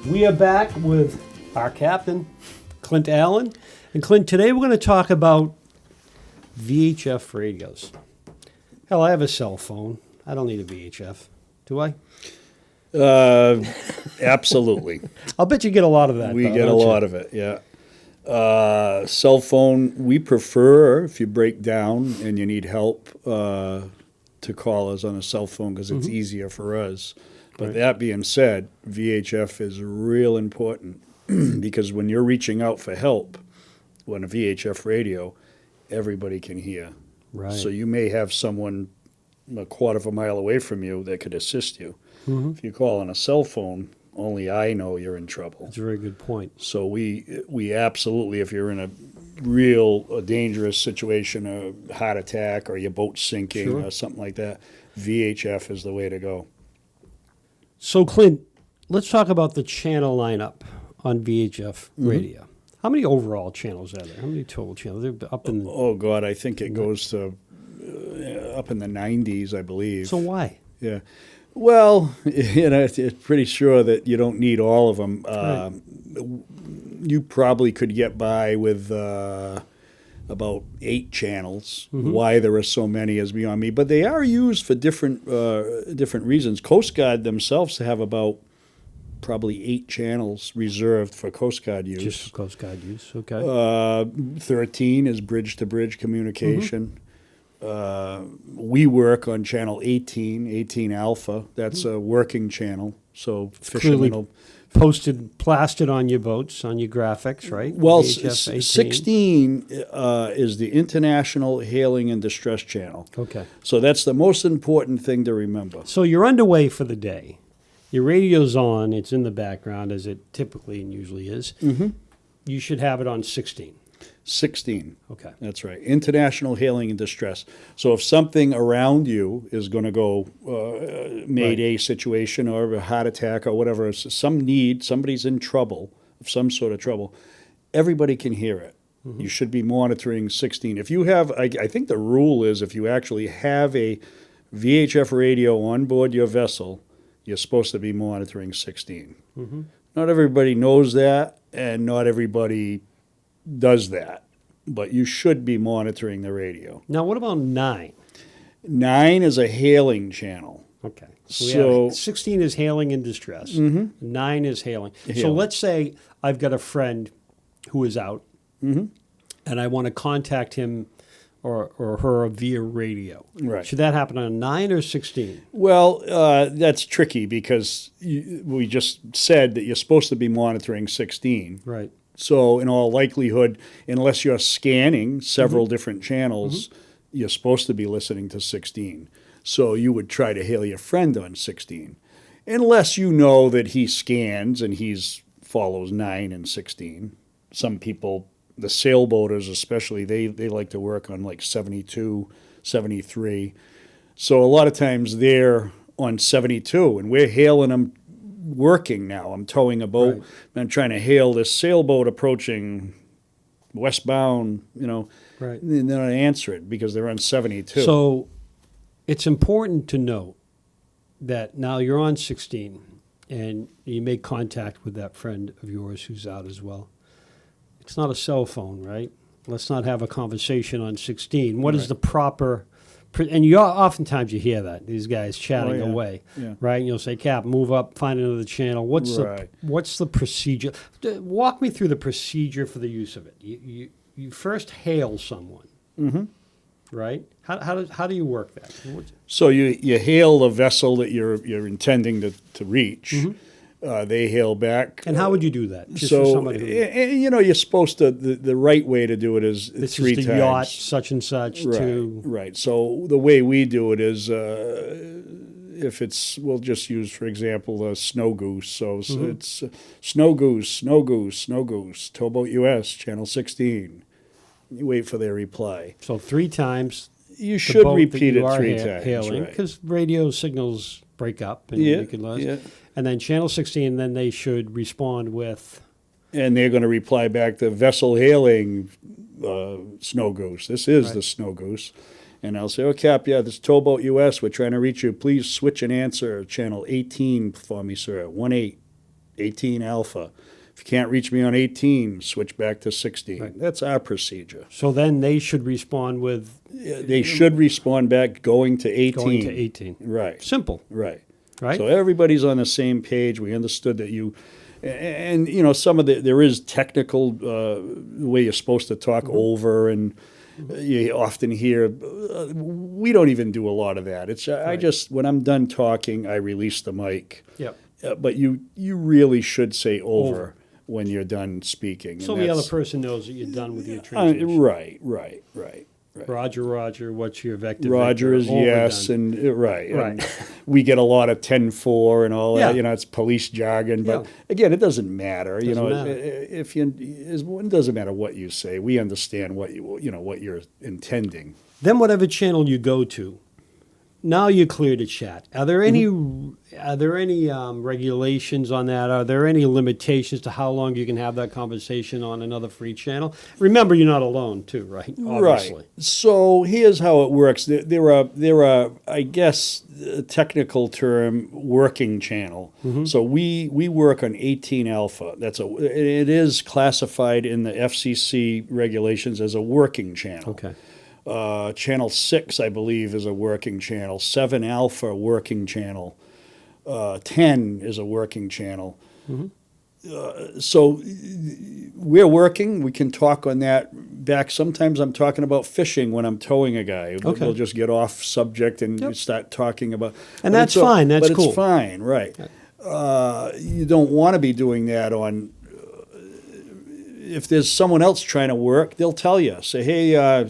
We are back with our captain, Clint Allen. And Clint, today we're going to talk about VHF radios. Hell, I have a cell phone. I don't need a VHF. Do I? Absolutely. I'll bet you get a lot of that. We get a lot of it, yeah. Cell phone, we prefer, if you break down and you need help, to call us on a cell phone because it's easier for us. But that being said, VHF is real important because when you're reaching out for help on a VHF radio, everybody can hear. Right. So you may have someone a quarter of a mile away from you that could assist you. If you call on a cell phone, only I know you're in trouble. That's a very good point. So we absolutely, if you're in a real dangerous situation, a heart attack or your boat sinking or something like that, VHF is the way to go. So, Clint, let's talk about the channel lineup on VHF radio. How many overall channels are there? How many total channels? They're up in. Oh God, I think it goes to up in the 90s, I believe. So why? Yeah. Well, it's pretty sure that you don't need all of them. You probably could get by with about 8 channels. Why there are so many is beyond me. But they are used for different reasons. Coast Guard themselves have about probably 8 channels reserved for Coast Guard use. Just for Coast Guard use, okay. 13 is bridge-to-bridge communication. We work on channel 18 Alpha. That's a working channel. So fishermen will plastered on your boats, on your graphics, right? Well, VHF 16 is the International Hailing and Distress Channel. Okay. So that's the most important thing to remember. So you're underway for the day. Your radio's on. It's in the background, as it typically and usually is. You should have it on 16. 16. Okay. That's right. International Hailing and Distress. So if something around you is going to go Mayday situation or a heart attack or whatever, some need, somebody's in trouble, some sort of trouble, everybody can hear it. You should be monitoring 16. If you have, I think the rule is if you actually have a VHF radio on board your vessel, you're supposed to be monitoring 16. Not everybody knows that, and not everybody does that, but you should be monitoring the radio. Now, what about 9? 9 is a hailing channel. Okay. So 16 is hailing in distress. 9 is hailing. So let's say I've got a friend who is out, and I want to contact him or her via radio. Right. Should that happen on 9 or 16? Well, that's tricky because we just said that you're supposed to be monitoring 16. Right. So in all likelihood, unless you're scanning several different channels, you're supposed to be listening to 16. So you would try to hail your friend on 16. Unless you know that he scans and follows 9 and 16. Some people, the sailboaters especially, they like to work on like 72, 73. So a lot of times they're on 72 and we're hailing them working now. I'm towing a boat. Right. I'm trying to hail this sailboat approaching westbound, Right. And then I answer it because they're on 72. So it's important to note that now you're on 16 and you make contact with that friend of yours who's out as well. It's not a cell phone, right? Let's not have a conversation on 16. What is the proper... And oftentimes you hear that, these guys chatting away, right? And you'll say, Cap, move up, find another channel. What's the procedure? Walk me through the procedure for the use of it. You first hail someone, right? How do you work that? So you hail the vessel that you're intending to reach. They hail back. And how would you do that? Just for somebody who, you're supposed to, the right way to do it is this 3 is the times. Yacht, such and such. Right. So the way we do it is we'll just use, for example, a snow goose. So it's snow goose, TowBoatUS, channel 16. You wait for their reply. So 3 times. You should repeat it 3 times. Hailing, because radio signals break up and you can lose. And then channel 16, then they should respond with... And they're going to reply back to vessel hailing snow goose. This is the snow goose. And I'll say, Cap, this is TowBoatUS. We're trying to reach you. Please switch and answer channel 18 for me, sir. 18 18 alpha. If you can't reach me on 18, switch back to 16. Right. That's our procedure. So then they should respond with They should respond back going to 18. going to 18. Right. Simple, Right. right? So everybody's on the same page. We understood that you, and you know, some of there is technical way you're supposed to talk over, and you often hear. We don't even do a lot of that. It's I just when I'm done talking, I release the mic. Yep. But you really should say over when you're done speaking. So and the other that's- person knows that you're done with your translation. Right. Roger, what's your vector? Roger is Overdone. yes, and right. Right. And we get a lot of 10-4 and all that. Yeah. You know, it's police jargon, but Yeah. again, it doesn't matter. You Doesn't know, matter. it doesn't matter what you say. We understand what what you're intending. Then whatever channel you go to, now you're clear to chat. Are there any regulations on that? Are there any limitations to how long you can have that conversation on another free channel? Remember, you're not alone, too, right? Obviously. Right. So here's how it works. There are I guess a technical term working channel. So we work on 18 alpha. It is classified in the FCC regulations as a working channel. Okay. Channel 6, I believe, is a working channel. 7 alpha, working channel. 10 is a working channel. So we're working. We can talk on that back. Sometimes I'm talking about fishing when I'm towing a guy. Okay. We'll just get off subject and start talking about. And but that's it's fine. That's but cool. It's fine, right? You don't want to be doing that on. If there's someone else trying to work, they'll tell you. Say, hey.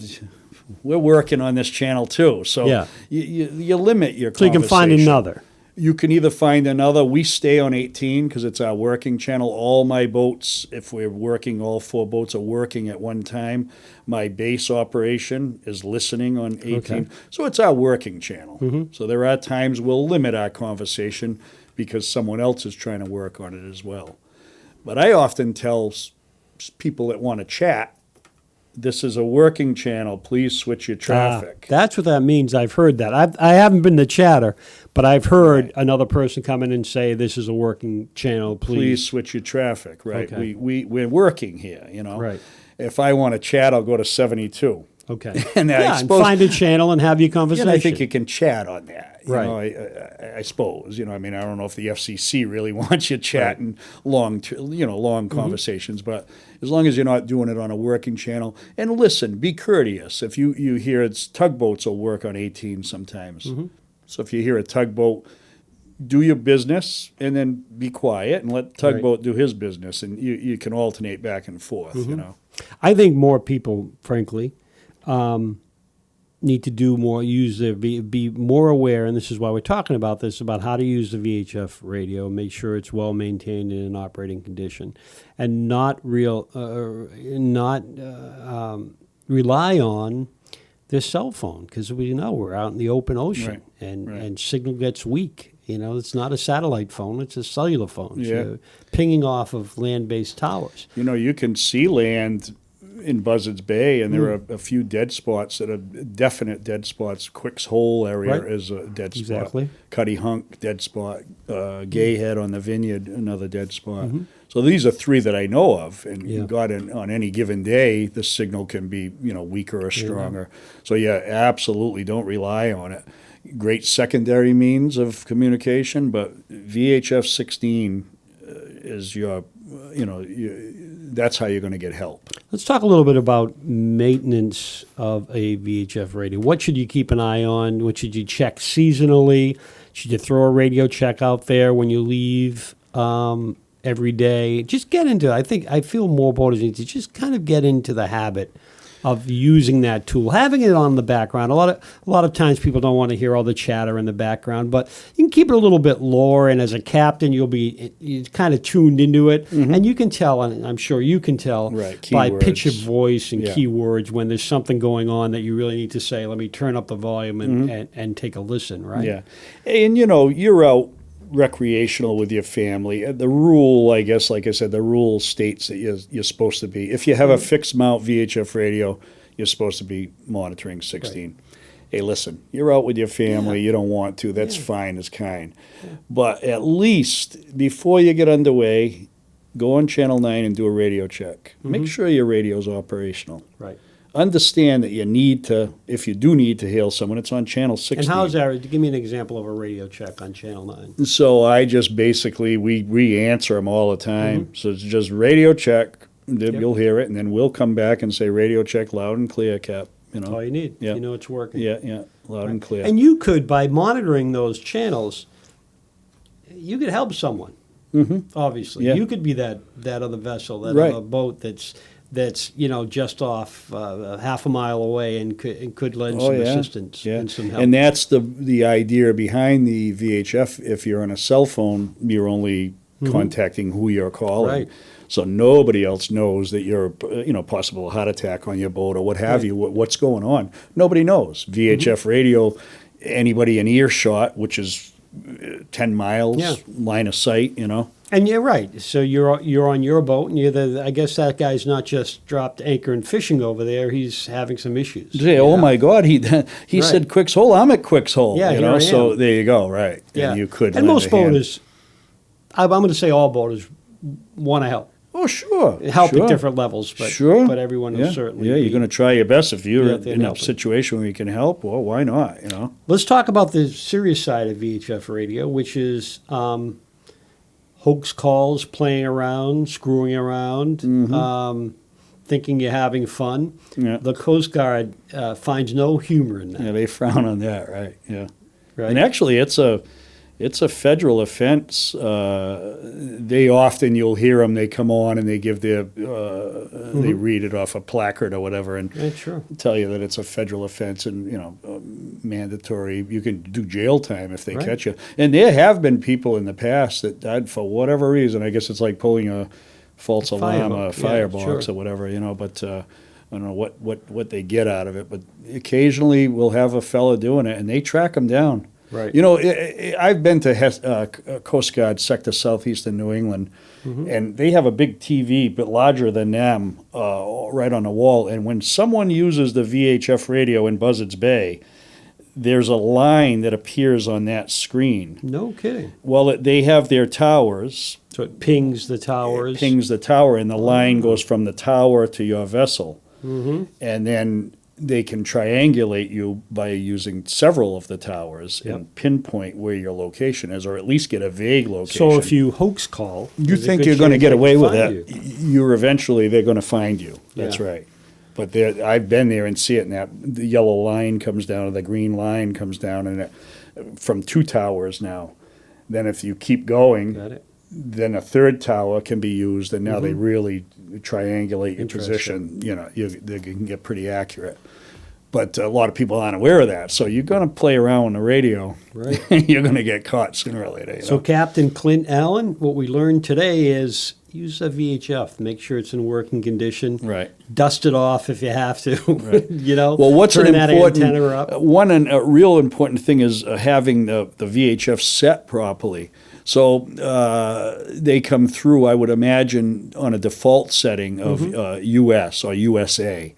We're working on this channel too, so Yeah. you limit your So you can find conversation. another. You can either find another. We stay on 18 because it's our working channel. All my boats, if we're working, all 4 boats are working at one time. My base operation is listening on 18. Okay. So it's our working channel. So there are times we'll limit our conversation because someone else is trying to work on it as well. But I often tell people that want to chat, this is a working channel. Please switch your traffic. That's what that means. I've heard that. I haven't been the chatter, but I've heard another person come in and say, this is a working channel. Please switch your traffic, right? Okay. We're working here, you know. Right. If I want to chat, I'll go to 72. Okay. And I and suppose- find a channel and have your conversation. And I think you can chat on that. You Right. know, I suppose. You know, I mean, I don't know if the FCC really wants you chatting long conversations, but as long as you're not doing it on a working channel, and listen, be courteous. If you hear tugboats will work on 18 sometimes. So if you hear a tugboat, do your business and then be quiet and let tugboat do his business, and you can alternate back and forth. You know. I think more people, frankly, need to do more, be more aware, and this is why we're talking about this, about how to use the VHF radio, make sure it's well maintained in an operating condition, and not rely on their cell phone, because we know we're out in the open ocean, and signal gets weak. You know, it's not a satellite phone; it's a cellular phone. Yeah. So pinging off of land-based towers. You know, you can see land in Buzzards Bay, and there are a few dead spots that are definite dead spots. Quick's Hole area Right. is a dead spot. Exactly. Cuddy Hunk, dead spot. Gayhead on the Vineyard, another dead spot. So these are 3 that I know of, and Yeah. on any given day, the signal can be weaker or stronger. So yeah, absolutely don't rely on it. Great secondary means of communication, but VHF 16 is your, that's how you're going to get help. Let's talk a little bit about maintenance of a VHF radio. What should you keep an eye on? What should you check seasonally? Should you throw a radio check out there when you leave every day? Just get into it. I feel more boaters need to just kind of get into the habit of using that tool, having it on the background. A lot of times people don't want to hear all the chatter in the background, but you can keep it a little bit lower. And as a captain, you're kind of tuned into it, and you can tell, and I'm sure you can tell by pitch of voice and keywords when there's something going on that you really need to say. Let me turn up the volume and take a listen. Right? Yeah, and you're out recreational with your family. The rule, I guess, like I said, the rule states that you're supposed to be, if you have a fixed mount VHF radio, you're supposed to be monitoring 16. hey, listen, you're out with your family, Yeah. you don't want to, that's Yeah. fine as kind. But at least before you get underway, go on Channel 9 and do a radio check. Make sure your radio's operational. Right. Understand that you need to, if you do need to hail someone, it's on Channel 16. And how's that? Give me an example of a radio check on Channel 9. So I just basically, we answer them all the time. So it's just radio check, then you'll hear it, and then we'll come back and say radio check loud and clear, Cap. You That's all know, you need. Yeah. You know it's working. yeah, loud and clear. And you could, by monitoring those channels, you could help someone. Obviously, Yeah. you could be that other vessel, that Right. other boat that's just off half a mile away and could lend some assistance and some help. And that's the idea behind the VHF. If you're on a cell phone, you're only contacting who you're calling. Right. So nobody else knows that you're, possible heart attack on your boat or what have you. What's going on? Nobody knows. VHF Radio, anybody in earshot, which is 10 miles line of sight. And you're right. So you're on your boat, and I guess that guy's not just dropped anchor and fishing over there. He's having some issues. Say, oh my God, he said Quick's Hole. I'm at Quick's Hole. Yeah, here I am. So there you go. Right. Yeah. And you could. And lend most a hand. boaters, I'm going to say all boaters want to help. Oh, sure. Help sure. at different levels, but Sure. but everyone will certainly. Yeah, you're going to try your best if you're out there in a helping. situation where you can help. Well, why not? Let's talk about the serious side of VHF radio, which is hoax calls, playing around, screwing around, thinking you're having fun. Yeah. The Coast Guard finds no humor in that. Yeah, they frown on that, right? Yeah. Right? And actually, it's a federal offense. You'll hear them. They come on and they give their they read it off a placard or whatever and Yeah, sure. tell you that it's a federal offense and mandatory. You can do jail time if they Right. catch you. And there have been people in the past that died for whatever reason. I guess it's like pulling a false alarm, a firebox or whatever. But. I don't know what they get out of it, but occasionally we'll have a fella doing it, and they track them down. Right. I've been to Coast Guard Sector Southeastern New England, and they have a big TV, but larger than them, right on the wall. And when someone uses the VHF radio in Buzzards Bay, there's a line that appears on that screen. No kidding. Well, they have their towers. So it pings the towers. It pings the tower, and the line goes from the tower to your vessel. And then they can triangulate you by using several of the towers and pinpoint where your location is, or at least get a vague location. So if you hoax call, you there's a think good you're going to chance get they away can with find that, you. they're going to find you. That's Yeah. right. But I've been there and see it, and the yellow line comes down, or the green line comes down, and from 2 towers now. Then if you keep going, Got it. then a 3rd tower can be used, and now they really triangulate your Interesting. position. They can get pretty accurate. But a lot of people aren't aware of that. So you're going to play around with the radio. Right. You're going to get caught sooner or later. So Captain Clint Allen, what we learned today is use a VHF. Make sure it's in working condition. Right. Dust it off if you have to. Right. Well, what's turn an that important antenna up. a real important thing is having the VHF set properly. So they come through, I would imagine, on a default setting of US or USA.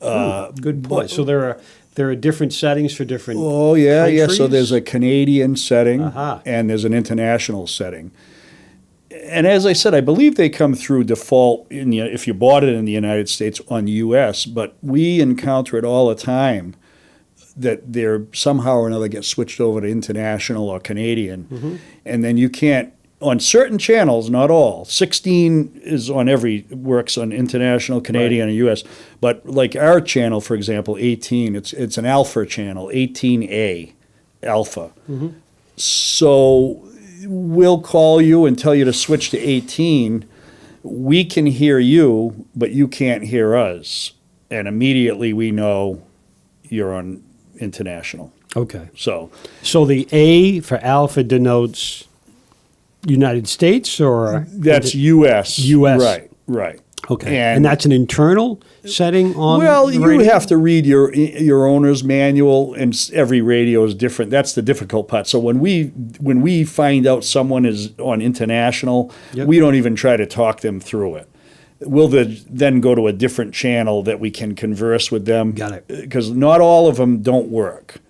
Good point. So there are different settings for different. Oh yeah, yeah. So countries? there's a Canadian setting Aha. and there's an international setting. And as I said, I believe they come through default if you bought it in the United States on US, but we encounter it all the time that they're somehow or another get switched over to international or Canadian, and then you can't on certain channels, not all. 16 is on works on international, Canadian, and US. But like our channel, for example, 18, it's an alpha channel, 18A, alpha. So we'll call you and tell you to switch to 18. We can hear you, but you can't hear us. And immediately we know you're on international. Okay. So the A for alpha denotes United States or that's U.S. U.S. Right. Okay. And that's an internal setting on. Well, the you radio? have to read your owner's manual, and every radio is different. That's the difficult part. So when we find out someone is on international, we don't even try to talk them through it. we'll then go to a different channel that we can converse with them. Got it. Because not all of them don't work.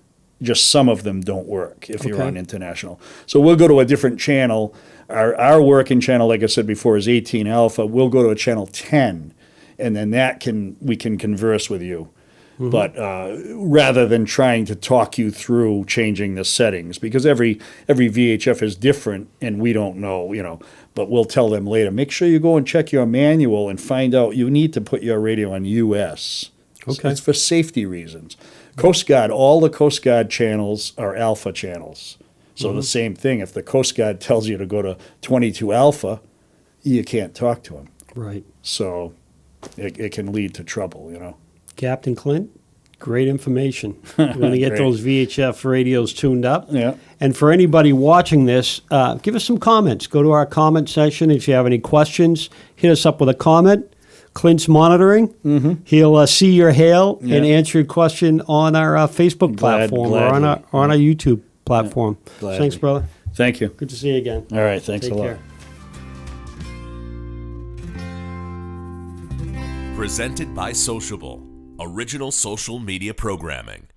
Just some of them don't work if you're Okay. on international. So we'll go to a different channel. Our working channel, like I said before, is 18 Alpha. We'll go to a channel 10, and then we can converse with you. Mm-hmm. But rather than trying to talk you through changing the settings, because every VHF is different, and we don't know, But we'll tell them later. Make sure you go and check your manual and find out you need to put your radio on US. Okay. It's for safety reasons. Coast Guard, all the Coast Guard channels are Alpha channels. So the same thing. If the Coast Guard tells you to go to 22 Alpha, you can't talk to them. Right. So it can lead to trouble. Captain Clint, great information. We're going to get Great. those VHF radios tuned up. Yeah. And for anybody watching this, give us some comments. Go to our comment section. If you have any questions, hit us up with a comment. Clint's monitoring. Mm-hmm. He'll see your hail and answer your question on our Facebook platform or on our YouTube platform. Gladly. Thanks, brother. Thank you. Good to see you again. All right. Thanks Take a lot. care. Presented by Sociable, original social media programming.